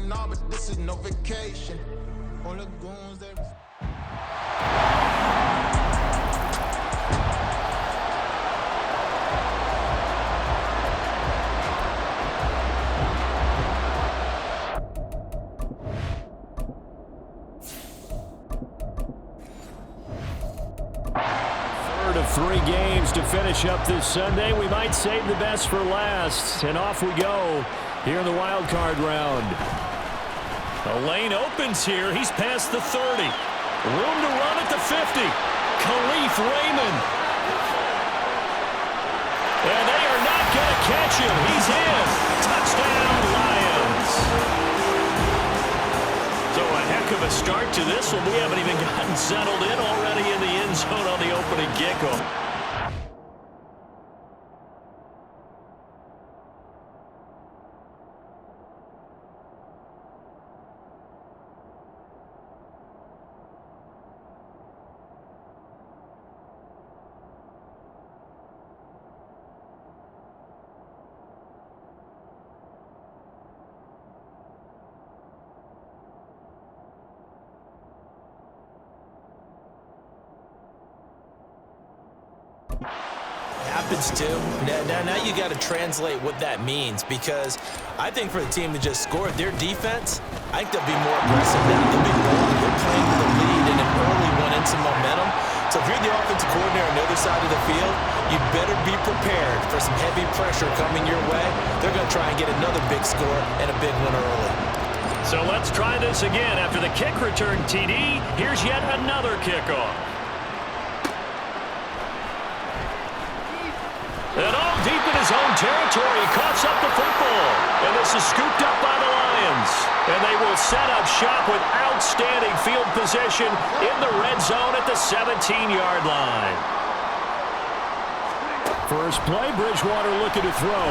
nah, but this is no vacation. All the goons, they... Of 3 games to finish up this Sunday. We might save the best for last. And off we go here in the wild card round. The lane opens here. He's past the 30. Room to run at the 50. Khalif Raymond. And they are not going to catch him. He's in. Touchdown, Lions. So a heck of a start to this one. We haven't even gotten settled in already in the end zone on the opening kickoff. Happens too. Now you got to translate what that means, because I think for the team to just score their defense, I think they'll be more aggressive now. They'll be rolling. They're playing with the lead in an early one and some momentum. So if you're the offensive coordinator on the other side of the field, you better be prepared for some heavy pressure coming your way. They're going to try and get another big score and a big one early. So let's try this again. After the kick return TD, here's yet another kickoff. And all deep in his own territory, he coughs up the football. And this is scooped up by the Lions. And they will set up shop with outstanding field position in the red zone at the 17-yard line. First play, Bridgewater looking to throw.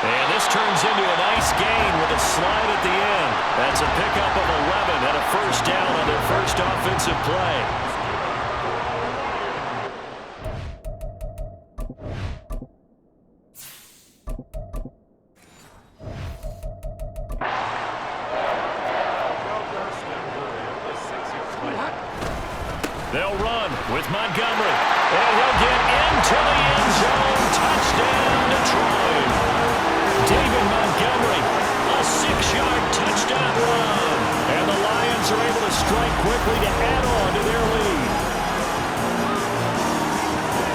And this turns into a nice gain with a slide at the end. That's a pickup of 11 and a first down on their first offensive play. They'll run with Montgomery. And he'll get into the end zone. Touchdown, Detroit. David Montgomery, a 6-yard touchdown run. And the Lions are able to strike quickly to add on to their lead.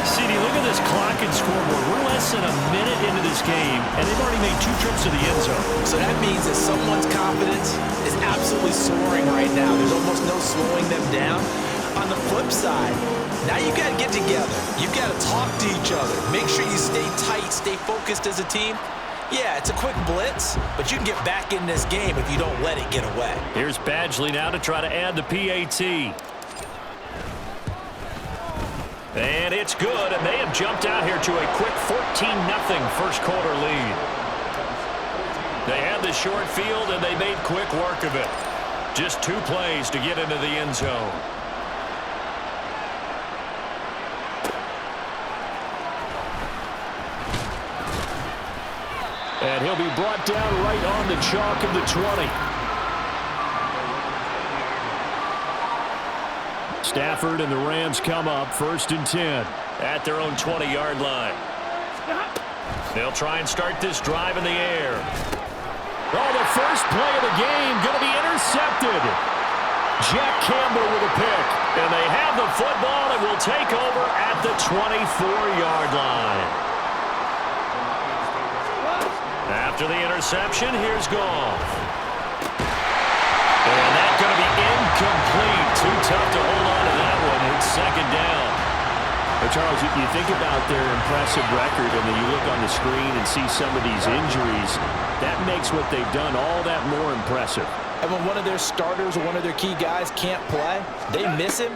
CD, look at this clock and scoreboard. We're less than a minute into this game, and they've already made 2 trips to the end zone. So that means that someone's confidence is absolutely soaring right now. There's almost no slowing them down. On the flip side, now you got to get together. You've got to talk to each other. Make sure you stay tight, stay focused as a team. Yeah, it's a quick blitz, but you can get back in this game if you don't let it get away. Here's Badgley now to try to add the PAT. And it's good, and they have jumped out here to a quick 14-0 first quarter lead. They had the short field, and they made quick work of it. Just 2 plays to get into the end zone. And he'll be brought down right on the chalk of the 20. Stafford and the Rams come up 1st and 10 at their own 20-yard line. They'll try and start this drive in the air. Oh, the first play of the game going to be intercepted. Jack Campbell with a pick. And they have the football and will take over at the 24-yard line. After the interception, here's Goff. And that's going to be incomplete. Too tough to hold on to that one. It's 2nd down. But Charles, you think about their impressive record, and then you look on the screen and see some of these injuries. That makes what they've done all that more impressive. And when one of their starters or one of their key guys can't play, they miss him,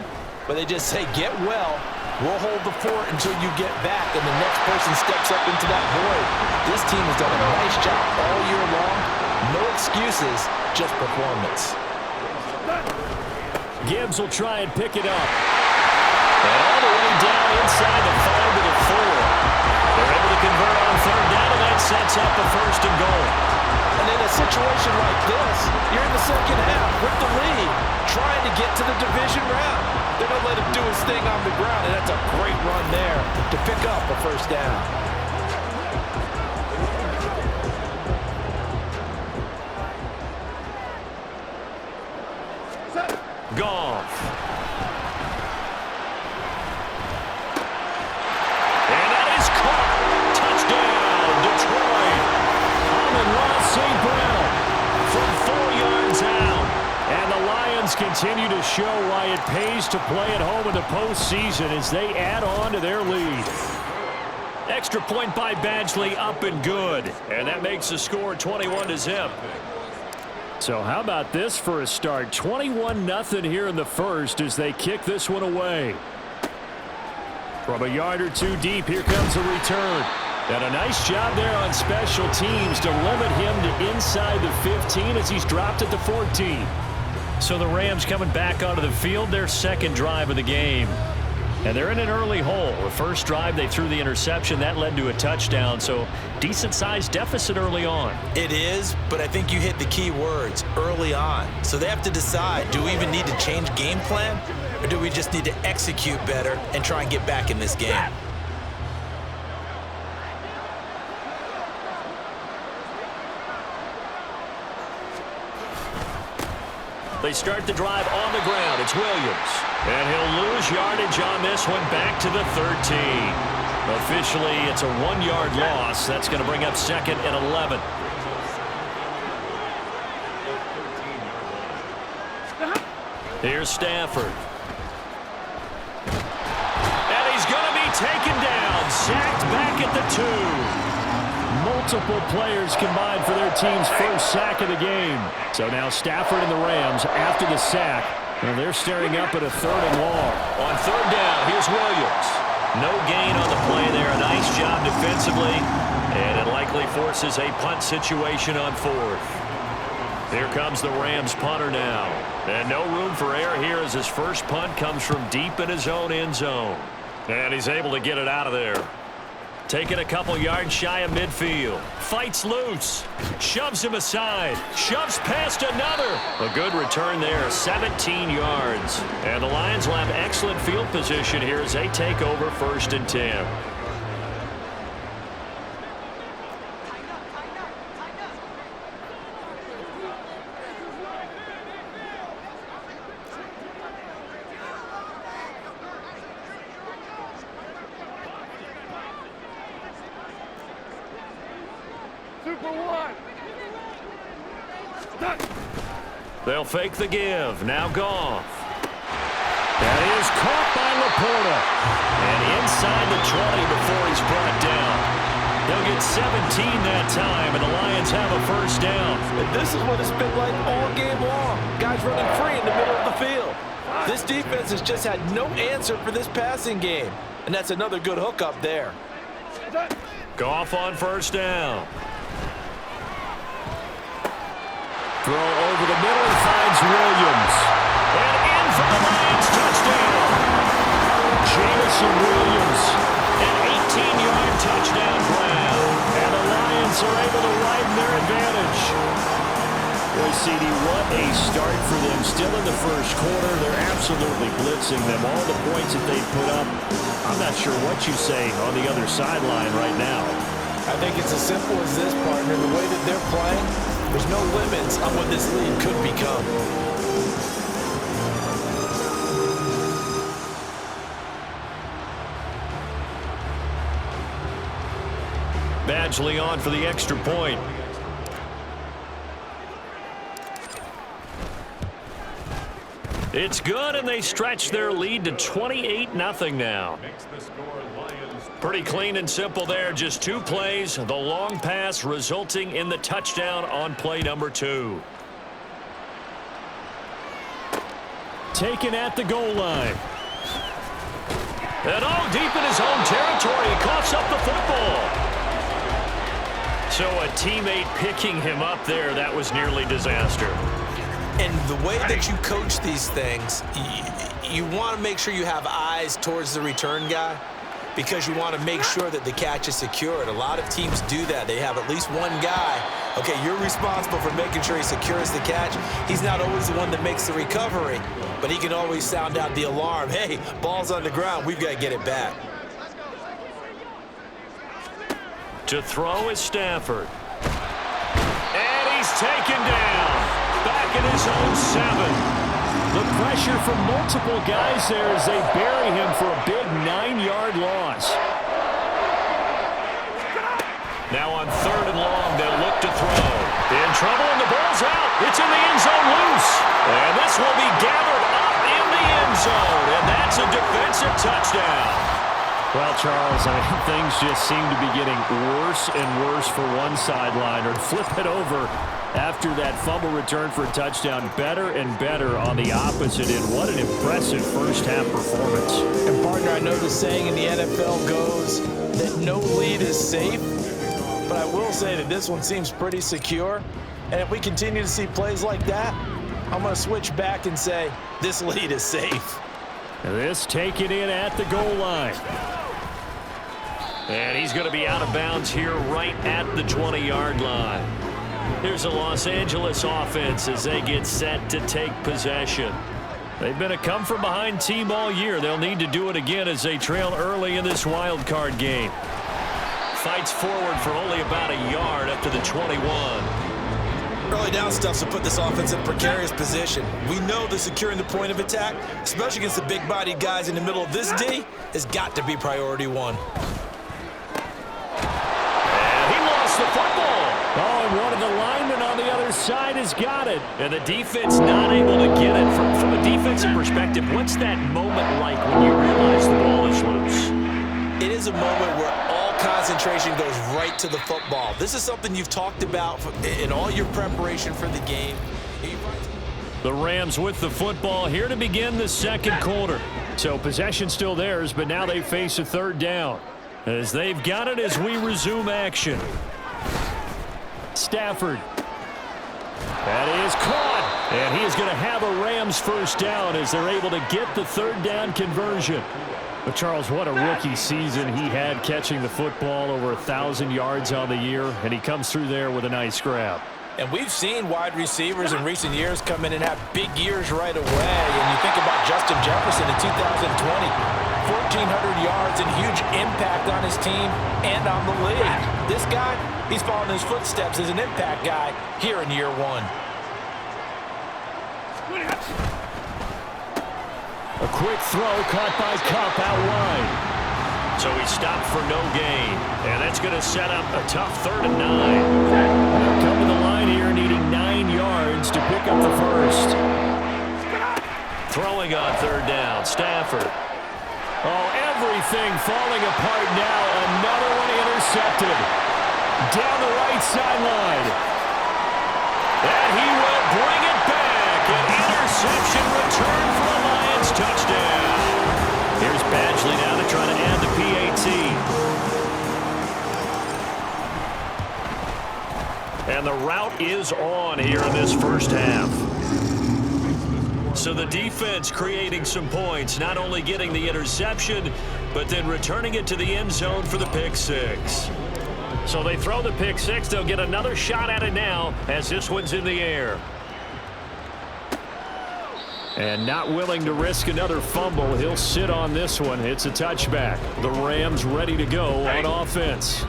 but they just say, get well. We'll hold the fort until you get back, and the next person steps up into that void. This team has done a nice job all year long. No excuses, just performance. Gibbs will try and pick it up. And all the way down inside the 5 to the 4. They're able to convert on 3rd down, and they that sets up a first and goal. And in a situation like this, you're in the second half with the lead, trying to get to the division round. They're going to let him do his thing on the ground, and that's a great run there to pick up a first down. Goff. And that is caught. Touchdown, Detroit. Amon-Ra St. Brown from 4 yards out. And the Lions continue to show why it pays to play at home in the postseason as they add on to their lead. Extra point by Badgley, up and good. And that makes the score 21-0. So how about this for a start? 21-0 here in the first as they kick this one away. From a yard or two deep, here comes the return. And a nice job there on special teams to limit him to inside the 15 as he's dropped at the 14. So the Rams coming back onto the field, their second drive of the game. And they're in an early hole. The first drive, they threw the interception. That led to a touchdown, so decent-sized deficit early on. It is, but I think you hit the key words, early on. So they have to decide, do we even need to change game plan, or do we just need to execute better and try and get back in this game? They start the drive on the ground. It's Williams. And he'll lose yardage on this one back to the 13. Officially, it's a 1-yard loss. That's going to bring up second and 11. Here's Stafford. And he's going to be taken down. Sacked back at the 2. Multiple players combined for their team's first sack of the game. So now Stafford and the Rams after the sack. Well, they're staring up at a 3rd and long. On 3rd down, here's Williams. No gain on the play there. A nice job defensively. And it likely forces a punt situation on 4th. Here comes the Rams punter now. And no room for error here as his first punt comes from deep in his own end zone. And he's able to get it out of there. Taking a couple yards shy of midfield. Fights loose. Shoves him aside. Shoves past another. A good return there. 17 yards. And the Lions will have excellent field position here as they take over 1st and 10. They'll fake the give. Now Goff. That is caught by Laporta. And inside the 20 before he's brought down. They'll get 17 that time, and the Lions have a first down. And this is what it's been like all game long. Guys running free in the middle of the field. This defense has just had no answer for this passing game. And that's another good hookup there. Goff on first down. Throw over the middle and finds Williams. And in for the Lions touchdown. Jameson Williams. An 18-yard touchdown grab. And the Lions are able to widen their advantage. Boy, CD, what a start for them. Still in the first quarter. They're absolutely blitzing them. All the points that they put up. I'm not sure what you say on the other sideline right now. I think it's as simple as this, partner. The way that they're playing, there's no limits on what this league could become. Badgley on for the extra point. It's good, and they stretch their lead to 28-0 now. Pretty clean and simple there. Just 2 plays. The long pass resulting in the touchdown on play number 2. Taken at the goal line. And all deep in his own territory. He coughs up the football. So a teammate picking him up there, that was nearly disaster. And the way that you coach these things, you want to make sure you have eyes towards the return guy. because you want to make sure that the catch is secured. A lot of teams do that. They have at least one guy. Okay, you're responsible for making sure he secures the catch. He's not always the one that makes the recovery, but he can always sound out the alarm. Hey, ball's on the ground. We've got to get it back. To throw is Stafford. And he's taken down. Back in his own 7. The pressure from multiple guys there as they bury him for a big 9-yard loss. Now on 3rd and long, they'll look to throw. In trouble, and the ball's out. It's in the end zone loose. And this will be gathered up in the end zone. And that's a defensive touchdown. Well, Charles, I mean, things just seem to be getting worse and worse for one sideline. Or flip it over after that fumble return for a touchdown. Better and better on the opposite end. What an impressive first-half performance. And, partner, I know the saying in the NFL goes that no lead is safe. But I will say that this one seems pretty secure. And if we continue to see plays like that, I'm going to switch back and say this lead is safe. This taken in at the goal line. And he's going to be out of bounds here right at the 20-yard line. Here's the Los Angeles offense as they get set to take possession. They've been a come-from-behind team all year. They'll need to do it again as they trail early in this wild card game. Fights forward for only about a yard up to the 21. Early down stuff to put this offense in a precarious position. We know that securing the point of attack, especially against the big-bodied guys in the middle of this D, has got to be priority one. And he lost the football. Oh, and one of the linemen on the other side has got it. And the defense not able to get it. From a defensive perspective, what's that moment like when you realize the ball is loose? It is a moment where all concentration goes right to the football. This is something you've talked about in all your preparation for the game. The Rams with the football here to begin the second quarter. So possession still theirs, but now they face a 3rd down. As they've got it as we resume action. Stafford. That is caught. And he is going to have a Rams first down as they're able to get the 3rd down conversion. But, Charles, what a rookie season he had catching the football, over 1,000 yards on the year, and he comes through there with a nice grab. And we've seen wide receivers in recent years come in and have big years right away. And you think about Justin Jefferson in 2020, 1,400 yards and huge impact on his team and on the league. This guy, he's following his footsteps as an impact guy here in year 1. A quick throw caught by Kupp out wide. So he stopped for no gain. And that's going to set up a tough 3rd and 9. They'll come to the line here needing 9 yards to pick up the first. Throwing on 3rd down, Stafford. Oh, everything falling apart now. Another one intercepted. Down the right sideline. And he will bring it back. An interception return for the Lions. Touchdown. Here's Badgley now to try to add the PAT. And the route is on here in this first half. So the defense creating some points, not only getting the interception, but then returning it to the end zone for the pick 6. So they throw the pick 6. They'll get another shot at it now as this one's in the air. And not willing to risk another fumble, he'll sit on this one. It's a touchback. The Rams ready to go on offense.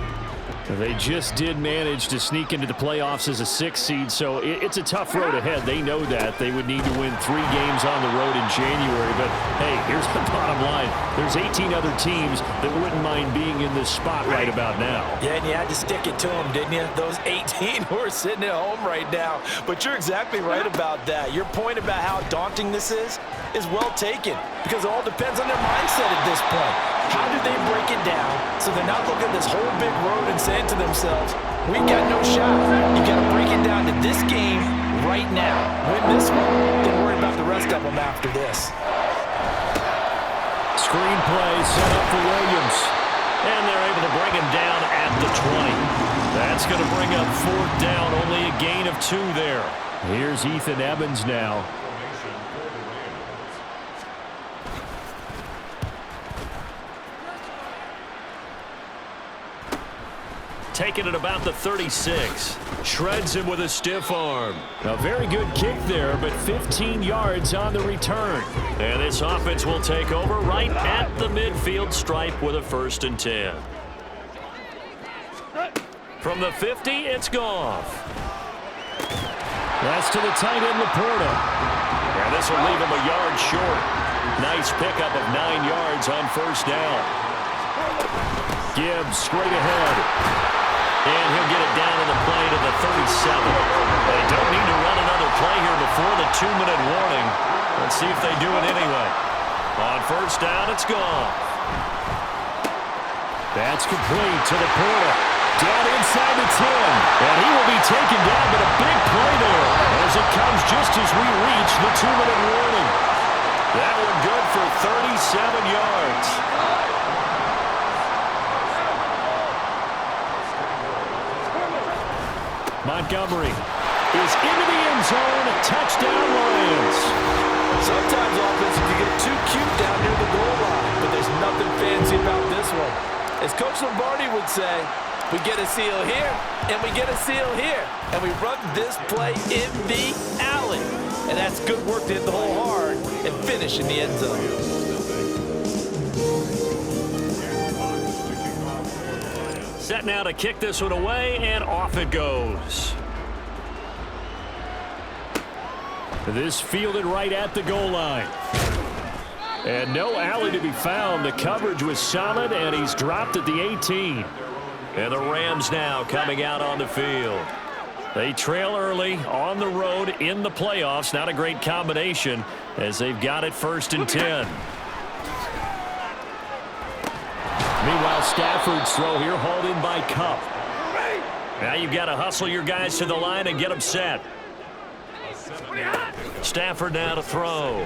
They just did manage to sneak into the playoffs as a 6th seed, so it's a tough road ahead. They know that. They would need to win 3 games on the road in January. But, hey, here's the bottom line. There's 18 other teams that wouldn't mind being in this spot right about now. Yeah, and you had to stick it to them, didn't you? Those 18 who are sitting at home right now. But you're exactly right about that. Your point about how daunting this is well taken, because it all depends on their mindset at this point. How do they break it down so they're not looking at this whole big road and saying to themselves, we've got no shot. You got to break it down to this game right now. Win this one, then worry about the rest of them after this. Screen play set up for Williams. And they're able to bring him down at the 20. That's going to bring up 4th down, only a gain of 2 there. Here's Ethan Evans now. taken at about the 36. Shreds him with a stiff arm. A very good kick there, but 15 yards on the return. And this offense will take over right at the midfield stripe with a 1st and 10. From the 50, it's Goff. That's to the tight end, Laporta. And this will leave him a yard short. Nice pickup of 9 yards on 1st down. Gibbs straight ahead. And he'll get it down to the play to the 37. They don't need to run another play here before the 2-minute warning. Let's see if they do it anyway. On 1st down, it's Goff. That's complete to Laporta. Down inside the 10. And he will be taken down, but a big play there as it comes just as we reach the 2-minute warning. That one good for 37 yards. Montgomery is into the end zone. Touchdown, Lions. Sometimes offense, you get too cute down near the goal line, but there's nothing fancy about this one. As Coach Lombardi would say, we get a seal here, and we get a seal here, and we run this play in the alley. And that's good work to hit the hole hard and finish in the end zone. Set now to kick this one away, and off it goes. This fielded right at the goal line. And no alley to be found. The coverage was solid, and he's dropped at the 18. And the Rams now coming out on the field. They trail early on the road in the playoffs. Not a great combination as they've got it 1st and 10. Meanwhile, Stafford's throw here hauled in by Cup. Now you've got to hustle your guys to the line and get them set. Stafford now to throw.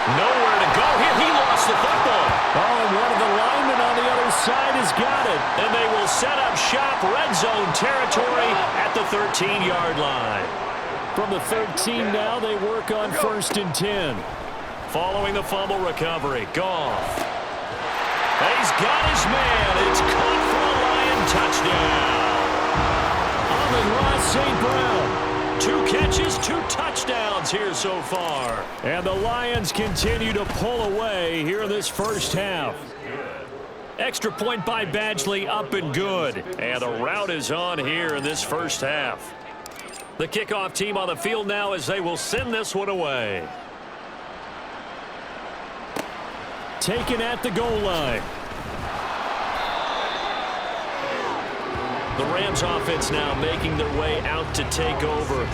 Nowhere to go here. He lost the football. Oh, and one of the linemen on the other side has got it. And they will set up shop red zone territory at the 13-yard line. From the 13 now, they work on 1st and 10. Following the fumble recovery, Goff. He's got his man. It's caught for a Lion touchdown. Amon-Ra St. Brown. 2 catches, 2 touchdowns here so far. And the Lions continue to pull away here in this 1st half. Extra point by Badgley, up and good. And the route is on here in this 1st half. The kickoff team on the field now as they will send this one away. Taken at the goal line. The Rams offense now making their way out to take over.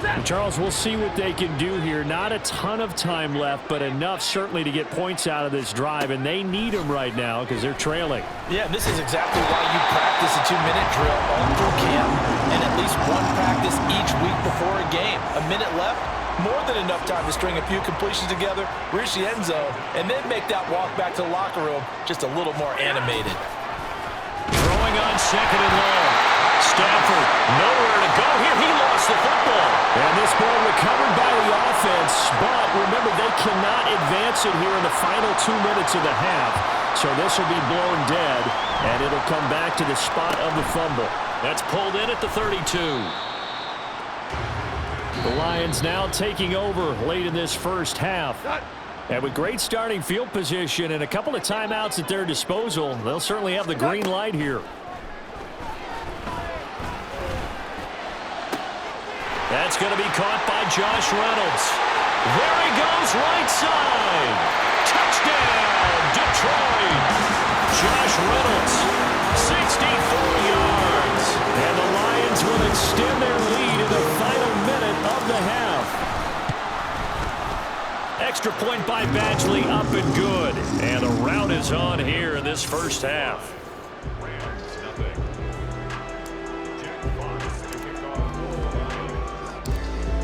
And Charles, we'll see what they can do here. Not a ton of time left, but enough certainly to get points out of this drive, and they need them right now because they're trailing. Yeah, this is exactly why you practice a 2-minute drill all through camp and at least one practice each week before a game. A minute left, more than enough time to string a few completions together, reach the end zone, and then make that walk back to the locker room just a little more animated. Throwing on 2nd and long. Stafford, nowhere to go here. He lost the football. And this ball recovered by the offense, but remember, they cannot advance it here in the final 2 minutes of the half. So this will be blown dead, and it'll come back to the spot of the fumble. That's pulled in at the 32. The Lions now taking over late in this 1st half. And with great starting field position and a couple of timeouts at their disposal, they'll certainly have the green light here. That's going to be caught by Josh Reynolds. There he goes, right side. Touchdown, Detroit. Josh Reynolds, 64 yards. And the Lions will extend their lead in the final minute of the half. Extra point by Badgley, up and good. And the route is on here in this 1st half.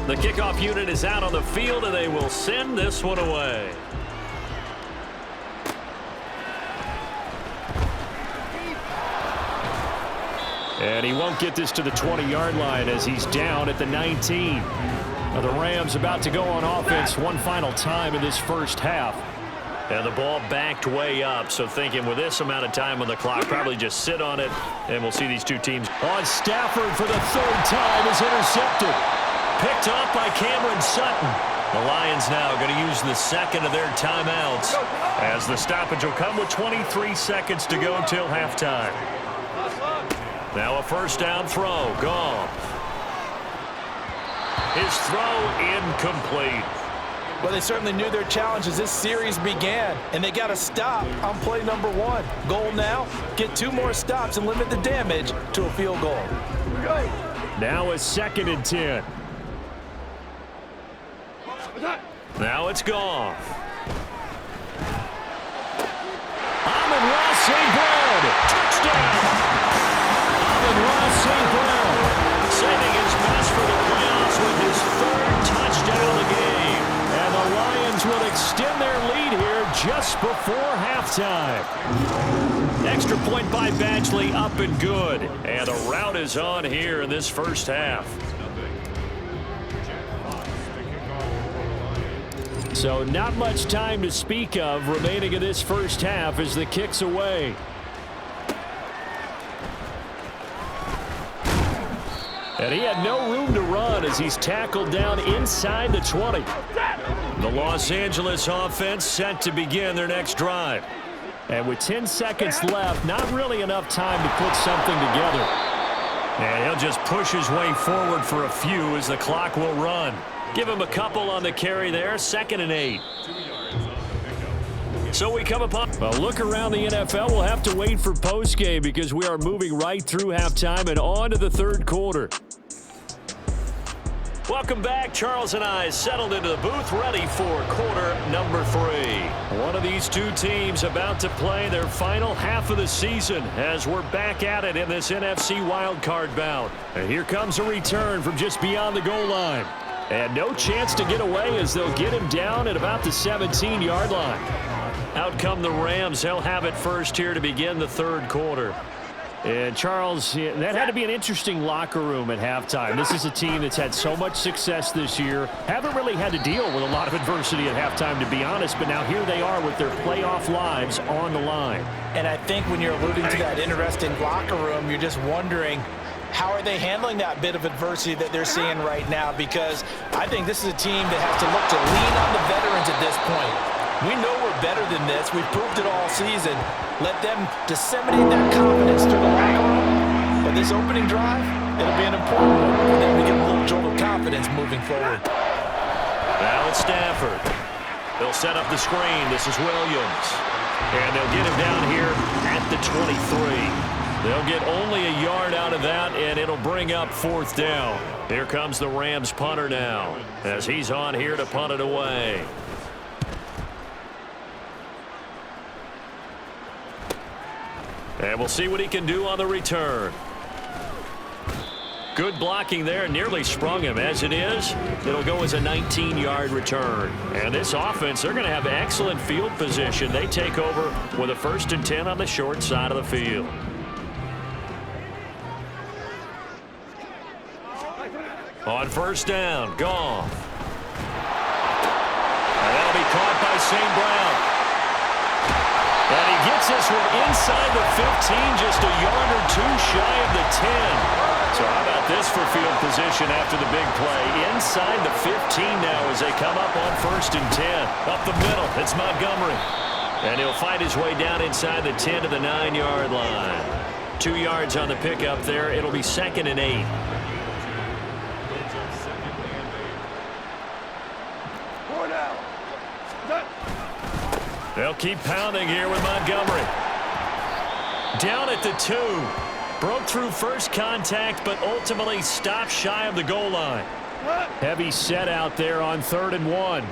The kickoff unit is out on the field, and they will send this one away. And he won't get this to the 20-yard line as he's down at the 19. Now the Rams about to go on offense one final time in this 1st half. And the ball backed way up, so thinking with this amount of time on the clock, probably just sit on it, and we'll see these two teams. On Stafford for the third time is intercepted. Picked up by Cameron Sutton. The Lions now going to use the second of their timeouts as the stoppage will come with 23 seconds to go till halftime. Now a first down throw. Goff. His throw incomplete. Well, they certainly knew their challenge as this series began, and they got to stop on play number 1. Goal now, get 2 more stops and limit the damage to a field goal. Now a 2nd and 10. Now it's Goff. Amon-Ra St. Brown. Touchdown. Amon-Ra St. Brown. Saving his best for the playoffs with his 3rd touchdown of the game. And the Lions will extend their lead here just before halftime. Extra point by Badgley, up and good. And the rout is on here in this first half. So not much time to speak of remaining in this first half as the kick's away. And he had no room to run as he's tackled down inside the 20. The Los Angeles offense set to begin their next drive. And with 10 seconds left, not really enough time to put something together. And he'll just push his way forward for a few as the clock will run. Give him a couple on the carry there, 2nd and 8. So we come upon... Well, look around the NFL. We'll have to wait for postgame because we are moving right through halftime and on to the 3rd quarter. Welcome back. Charles and I settled into the booth, ready for quarter number 3. One of these two teams about to play their final half of the season as we're back at it in this NFC wildcard bout. And here comes a return from just beyond the goal line. And no chance to get away as they'll get him down at about the 17-yard line. Out come the Rams. They'll have it first here to begin the 3rd quarter. And, Charles, that had to be an interesting locker room at halftime. This is a team that's had so much success this year. Haven't really had to deal with a lot of adversity at halftime, to be honest. But now here they are with their playoff lives on the line. And I think when you're alluding to that interesting locker room, you're just wondering, how are they handling that bit of adversity that they're seeing right now? Because I think this is a team that has to look to lean on the veterans at this point. We know we're better than this. We've proved it all season. Let them disseminate that confidence through the locker room. But this opening drive, it'll be an important one for them to get a little jolt of confidence moving forward. Now it's Stafford. They'll set up the screen. This is Williams. And they'll get him down here at the 23. They'll get only a yard out of that, and it'll bring up 4th down. Here comes the Rams punter now as he's on here to punt it away. And we'll see what he can do on the return. Good blocking there, nearly sprung him. As it is, it'll go as a 19-yard return. And this offense, they're going to have excellent field position. They take over with a 1st and 10 on the short side of the field. On 1st down, Goff. And that'll be caught by St. Brown. And he gets this one inside the 15, just a yard or 2 shy of the 10. So how about this for field position after the big play? Inside the 15 now as they come up on 1st and 10. Up the middle, it's Montgomery. And he'll fight his way down inside the 10 to the 9-yard line. 2 yards on the pickup there. It'll be 2nd and 8. They'll keep pounding here with Montgomery. Down at the 2. Broke through first contact, but ultimately stopped shy of the goal line. Heavy set out there on 3rd and 1.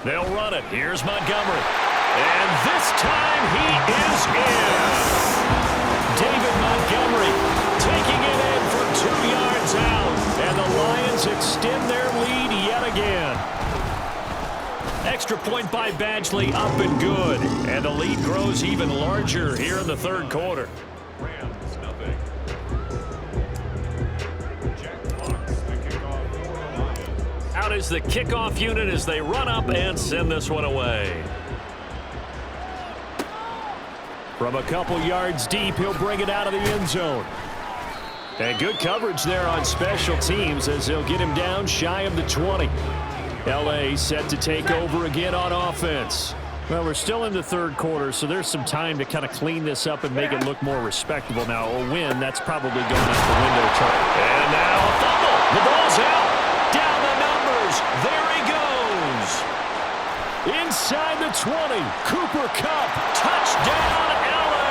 They'll run it. Here's Montgomery. And this time he is in. David Montgomery taking it in for 2 yards out. And the Lions extend their lead yet again. Extra point by Badgley, up and good. And the lead grows even larger here in the 3rd quarter. Out is the kickoff unit as they run up and send this one away. From a couple yards deep, he'll bring it out of the end zone. And good coverage there on special teams as they'll get him down shy of the 20. L.A. set to take over again on offense. Well, we're still in the third quarter, so there's some time to kind of clean this up and make it look more respectable. Now, a win, that's probably going out the window, Charlie. And now a fumble. The ball's out. Down the numbers. There he goes. Inside the 20. Cooper Kupp. Touchdown, L.A.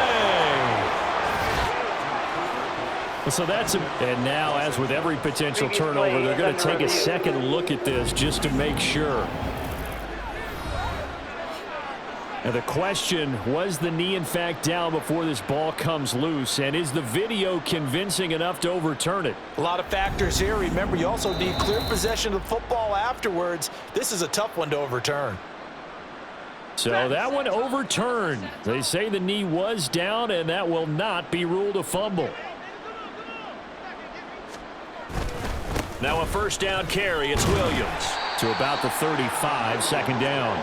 So and now, as with every potential turnover, they're going to take a second look at this just to make sure. Now the question, was the knee in fact down before this ball comes loose? And is the video convincing enough to overturn it? A lot of factors here. Remember, you also need clear possession of the football afterwards. This is a tough one to overturn. So that one overturned. They say the knee was down, and that will not be ruled a fumble. Now a first down carry. It's Williams. To about the 35, second down.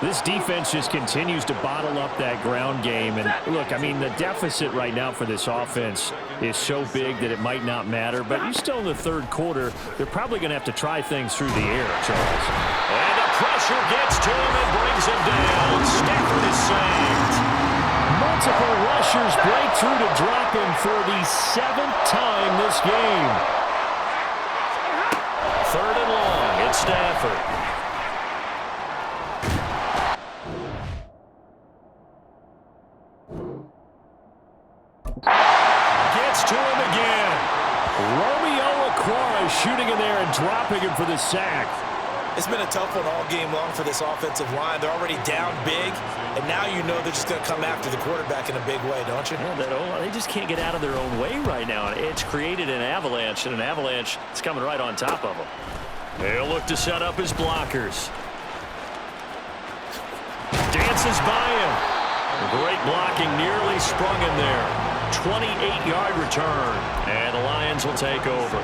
This defense just continues to bottle up that ground game. And look, I mean, the deficit right now for this offense is so big that it might not matter. But you're still in the third quarter. They're probably going to have to try things through the air, Charles. And the pressure gets to him and brings him down. Stafford is sacked. Multiple rushers break through to drop him for the 7th time this game. Third and long. It's Stafford. Gets to him again. Romeo Okwara shooting in there and dropping him for the sack. It's been a tough one all game long for this offensive line. They're already down big, and now you know they're just going to come after the quarterback in a big way, don't you? Yeah, they just can't get out of their own way right now. It's created an avalanche, and an avalanche is coming right on top of them. They'll look to set up his blockers. Dances by him. Great blocking, nearly sprung him there. 28-yard return, and the Lions will take over.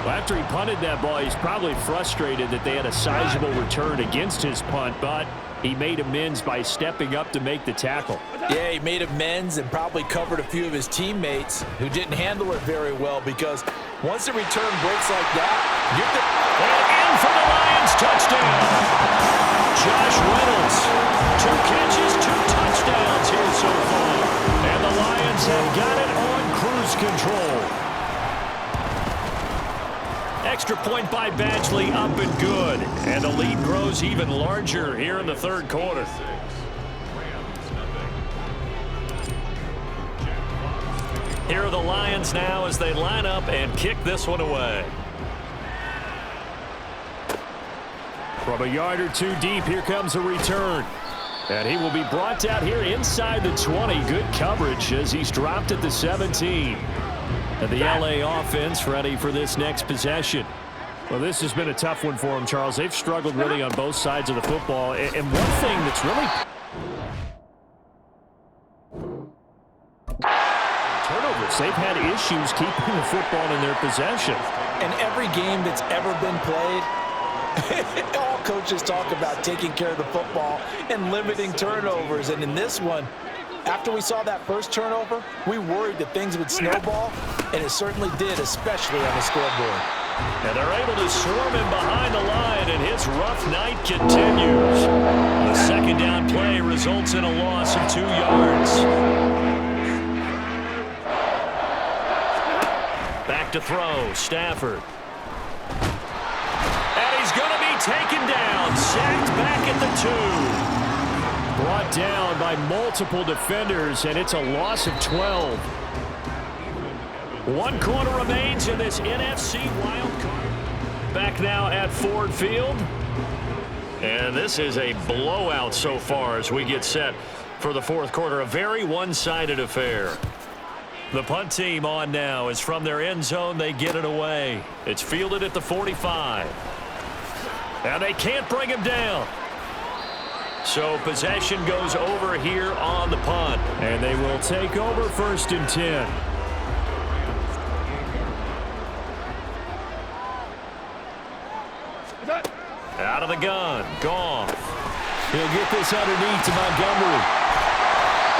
Well, after he punted that ball, he's probably frustrated that they had a sizable return against his punt, but he made amends by stepping up to make the tackle. Yeah, he made amends and probably covered a few of his teammates who didn't handle it very well, because once the return breaks like that, you're and in for the Lions, touchdown. Josh Reynolds, 2 catches, 2 touchdowns here so far. And the Lions have got it on cruise control. Extra point by Badgley, up and good. And the lead grows even larger here in the third quarter. Here are the Lions now as they line up and kick this one away. From a yard or two deep, here comes a return. And he will be brought down here inside the 20. Good coverage as he's dropped at the 17. And the L.A. offense ready for this next possession. Well, this has been a tough one for them, Charles. They've struggled really on both sides of the football. And one thing that's really... turnovers. They've had issues keeping the football in their possession. And every game that's ever been played, all coaches talk about taking care of the football and limiting turnovers. And in this one, after we saw that first turnover, we worried that things would snowball, and it certainly did, especially on the scoreboard. And they're able to swarm him behind the line, and his rough night continues. The second down play results in a loss of 2 yards. Back to throw, Stafford. And he's going to be taken down, sacked back at the 2. Brought down by multiple defenders, and it's a loss of 12. 1 quarter remains in this NFC wild card. Back now at Ford Field. And this is a blowout so far as we get set for the fourth quarter. A very one-sided affair. The punt team on now is from their end zone. They get it away. It's fielded at the 45. And they can't bring him down. So possession goes over here on the punt. And they will take over 1st and 10. Out of the gun, Goff. He'll get this underneath to Montgomery.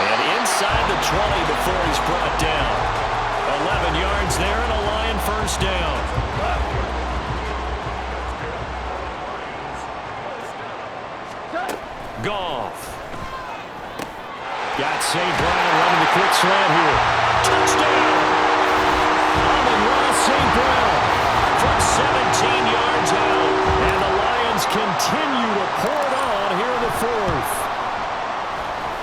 And inside the 20 before he's brought down. 11 yards there and a Lion first down. Goff. Got St. Brown running the quick slant here. Touchdown! Amon-Ra St. Brown From 17 yards out. And the Lions continue to pour it on here in the fourth.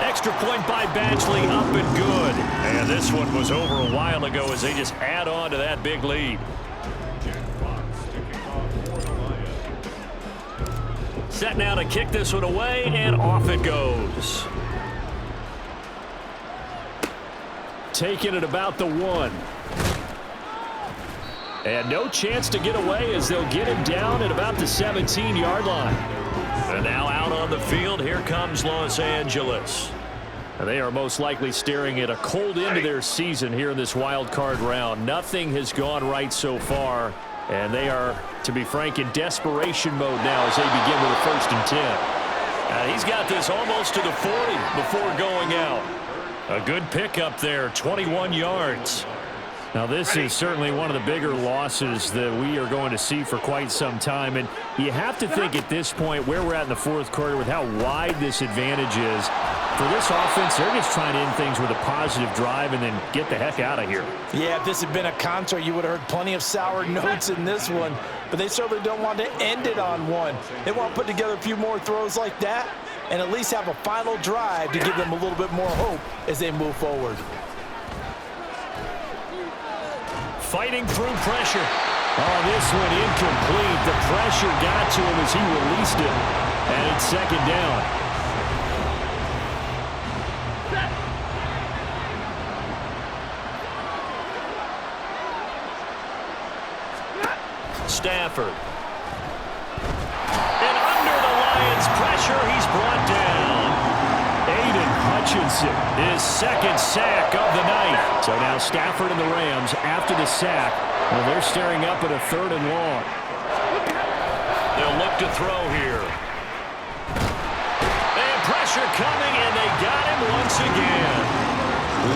Extra point by Badgley, up and good. And this one was over a while ago as they just add on to that big lead. Set now to kick this one away, and off it goes. Taking it about the 1. And no chance to get away as they'll get him down at about the 17-yard line. And now out on the field, here comes Los Angeles. And they are most likely staring at a cold end to their season here in this wild card round. Nothing has gone right so far, and they are, to be frank, in desperation mode now as they begin with a 1st and 10. He's got this almost to the 40 before going out. A good pickup there, 21 yards. Now, this is certainly one of the bigger losses that we are going to see for quite some time. And you have to think at this point where we're at in the fourth quarter with how wide this advantage is. For this offense, they're just trying to end things with a positive drive and then get the heck out of here. Yeah, if this had been a concert, you would have heard plenty of sour notes in this one. But they certainly don't want to end it on one. They want to put together a few more throws like that and at least have a final drive to give them a little bit more hope as they move forward. Fighting through pressure. Oh, this one incomplete. The pressure got to him as he released it. And it's 2nd down. Stafford. And under the Lions' pressure, he's brought down. Aiden Hutchinson, his 2nd sack of the night. So now Stafford and the Rams, after the sack, well, they're staring up at a 3rd and long. They'll look to throw here. And pressure coming, and they got him once again.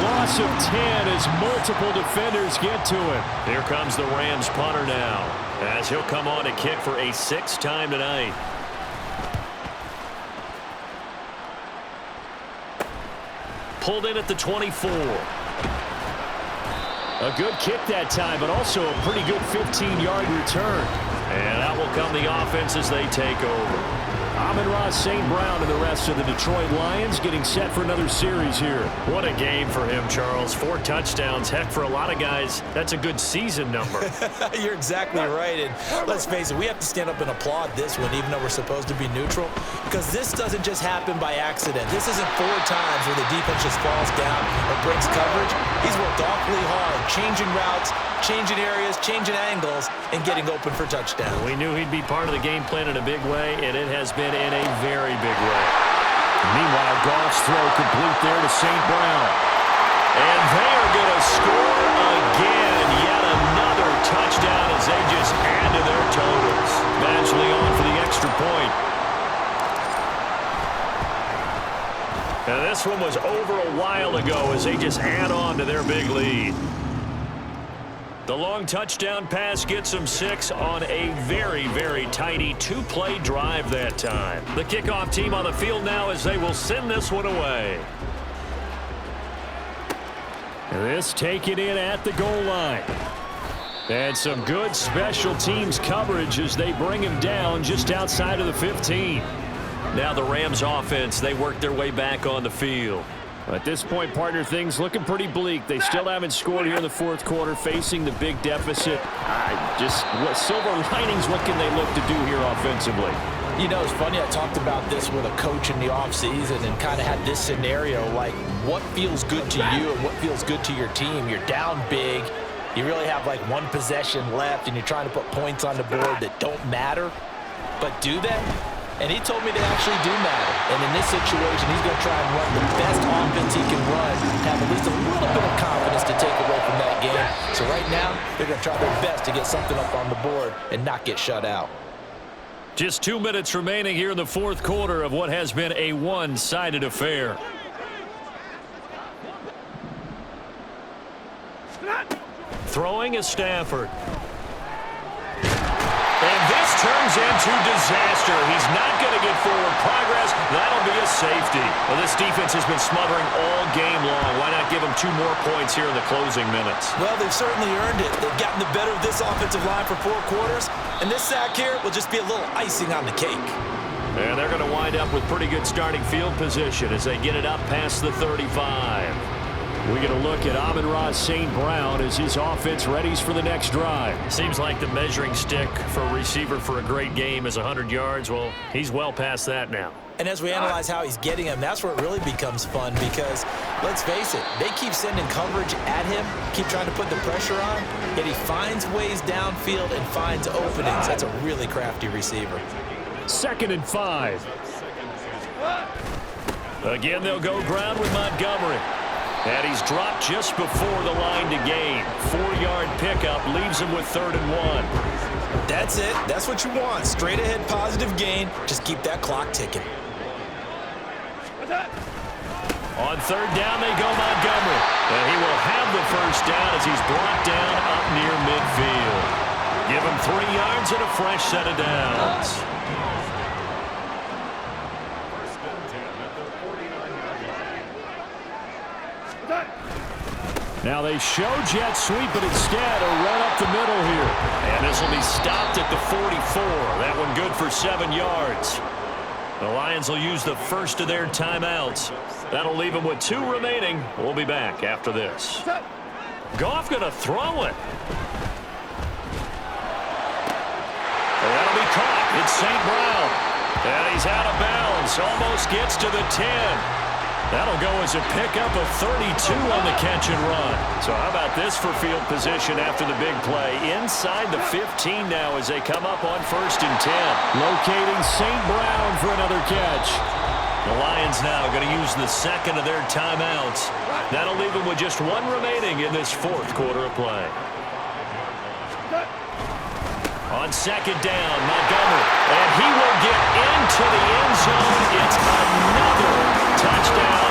Loss of 10 as multiple defenders get to him. Here comes the Rams punter now, as he'll come on to kick for a 6th time tonight. Pulled in at the 24. A good kick that time, but also a pretty good 15-yard return. And out will come the offense as they take over. Amon-Ra St. Brown and the rest of the Detroit Lions getting set for another series here. What a game for him, Charles. 4 touchdowns. Heck, for a lot of guys, that's a good season number. You're exactly right. And let's face it, we have to stand up and applaud this one, even though we're supposed to be neutral, because this doesn't just happen by accident. This isn't 4 times where the defense just falls down or breaks coverage. He's worked awfully hard, changing routes, changing areas, changing angles, and getting open for touchdown. We knew he'd be part of the game plan in a big way, and it has been in a very big way. Meanwhile, Goff's throw complete there to St. Brown. And they are going to score again. Yet another touchdown as they just add to their totals. Badgley on for the extra point. And this one was over a while ago as they just add on to their big lead. The long touchdown pass gets them 6 on a very, very tidy 2-play drive that time. The kickoff team on the field now as they will send this one away. This taken in at the goal line. And some good special teams coverage as they bring him down just outside of the 15. Now the Rams offense, they work their way back on the field. At this point, partner, things looking pretty bleak. They still haven't scored here in the fourth quarter, facing the big deficit. Just what silver linings, what can they look to do here offensively? You know, it's funny, I talked about this with a coach in the offseason and kind of had this scenario, like what feels good to you and what feels good to your team. You're down big. You really have like 1 possession left, and you're trying to put points on the board that don't matter. But do they? And he told me they actually do matter. And in this situation, he's going to try and run the best offense he can run, have at least a little bit of confidence to take away from that game. So right now, they're going to try their best to get something up on the board and not get shut out. Just 2 minutes remaining here in the fourth quarter of what has been a one-sided affair. Throwing is Stafford. And this turns into disaster. He's not going to get forward progress. That'll be a safety. Well, this defense has been smothering all game long. Why not give them 2 more points here in the closing minutes? Well, they've certainly earned it. They've gotten the better of this offensive line for 4 quarters. And this sack here will just be a little icing on the cake. And they're going to wind up with pretty good starting field position as they get it up past the 35. We get a look at Amon-Ra St. Brown as his offense readies for the next drive. Seems like the measuring stick for a receiver for a great game is 100 yards. Well, he's well past that now. And as we analyze how he's getting him, that's where it really becomes fun because, let's face it, they keep sending coverage at him, keep trying to put the pressure on, yet he finds ways downfield and finds openings. That's a really crafty receiver. 2nd and 5. Again, they'll go ground with Montgomery. And he's dropped just before the line to gain. 4-yard pickup leaves him with 3rd and 1. That's it. That's what you want. Straight ahead positive gain. Just keep that clock ticking. On 3rd down, they go Montgomery. And he will have the first down as he's brought down up near midfield. Give him 3 yards and a fresh set of downs. Now they show jet sweep, but instead a run up the middle here. And this will be stopped at the 44. That one good for 7 yards. The Lions will use the first of their timeouts. That'll leave them with 2 remaining. We'll be back after this. Goff going to throw it. And that'll be caught. It's St. Brown. And he's out of bounds. Almost gets to the 10. That'll go as a pickup of 32 on the catch and run. So how about this for field position after the big play? Inside the 15 now as they come up on 1st and 10. Locating St. Brown for another catch. The Lions now going to use the 2nd of their timeouts. That'll leave them with just 1 remaining in this 4th quarter of play. On 2nd down, Montgomery. And he will get into the end zone. It's another touchdown.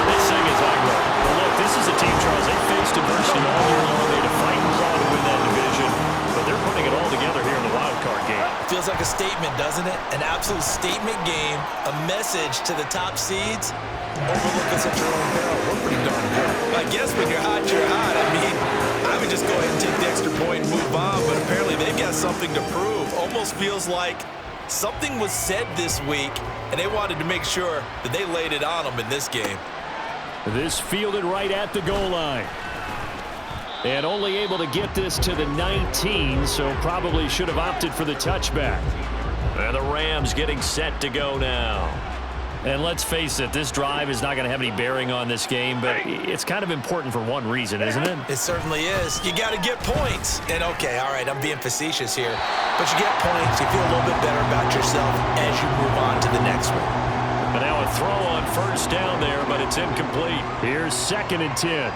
This thing is ugly. But look, this is a team, Charles. They faced adversity all year long. They had to fight and claw to win that division. But they're putting it all together here in the wild card game. Feels like a statement, doesn't it? An absolute statement game. A message to the top seeds. Overlook us at your own peril. We're pretty darn good. I guess when you're hot, you're hot. I mean, I would just go ahead and take the extra point and move on. But apparently they've got something to prove. Almost feels like something was said this week, and they wanted to make sure that they laid it on them in this game. This fielded right at the goal line. And only able to get this to the 19, so probably should have opted for the touchback. And the Rams getting set to go now. And let's face it, this drive is not going to have any bearing on this game, but it's kind of important for one reason, isn't it? It certainly is. You got to get points. And, okay, all right, I'm being facetious here. But you get points, you feel a little bit better about yourself as you move on to the next one. And now a throw on 1st down there, but it's incomplete. Here's 2nd and 10.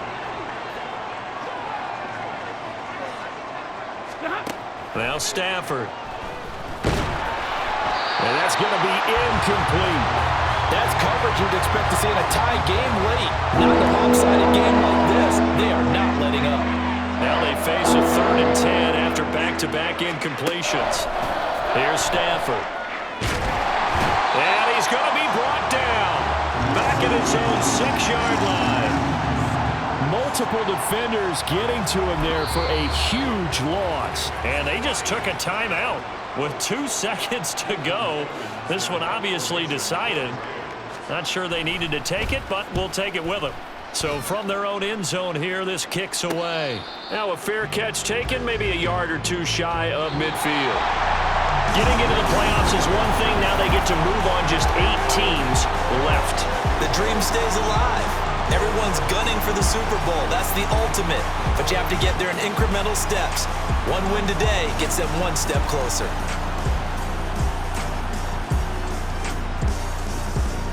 Now Stafford. And that's going to be incomplete. That's coverage you'd expect to see in a tie game late. Not a lopsided game like this. They are not letting up. Now they face a 3rd and 10 after back-to-back incompletions. Here's Stafford. And he's going to be brought down. Back at his own 6-yard line. Multiple defenders getting to him there for a huge loss. And they just took a timeout with 2 seconds to go. This one obviously decided. Not sure they needed to take it, but we'll take it with them. So from their own end zone here, this kicks away. Now a fair catch taken, maybe a yard or 2 shy of midfield. Getting into the playoffs is one thing. Now they get to move on. Just 8 teams left. The dream stays alive. Everyone's gunning for the Super Bowl. That's the ultimate. But you have to get there in incremental steps. One win today gets them 1 step closer.